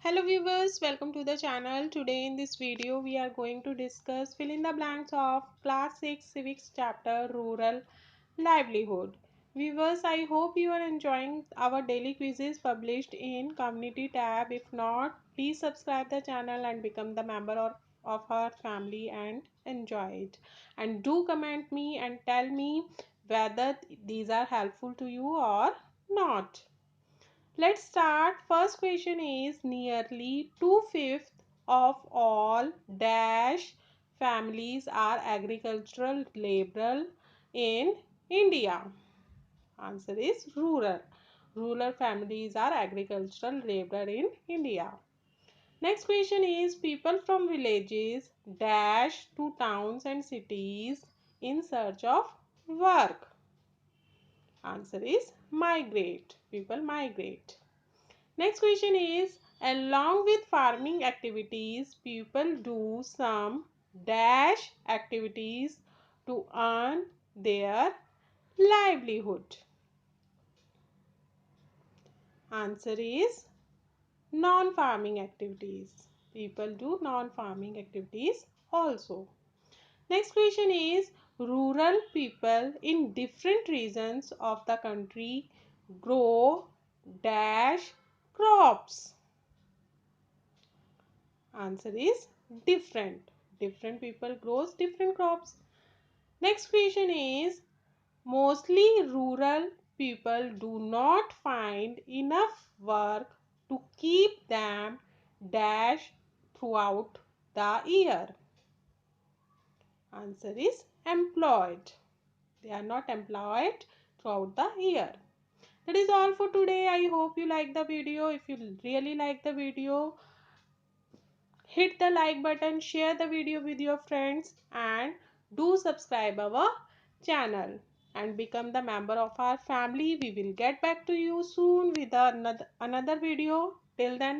Hello viewers, welcome to the channel. Today in this video we are going to discuss fill in the blanks of class 6 civics chapter rural livelihood. Viewers, I hope you are enjoying our daily quizzes published in community tab. If not, please subscribe the channel and become the member of our family and enjoy it. And do comment me and tell me whether these are helpful to you or not. Let's start. First question is nearly two-fifths of all dash families are agricultural laboral in India. Answer is rural. Rural families are agricultural laborer in India. Next question is people from villages dash to towns and cities in search of work. Answer is migrate. People migrate. Next question is along with farming activities, people do some dash activities to earn their livelihood. Answer is non-farming activities. People do non-farming activities also. Next question is rural people in different regions of the country grow dash crops. Answer is different. Different people grows different crops. Next question is mostly rural people do not find enough work to keep them dash throughout the year. Answer is employed. They are not employed throughout the year. That is all for today. I hope you like the video. If you really like the video, hit the like button, share the video with your friends, and do subscribe our channel and become the member of our family. We will get back to you soon with another video. Till then,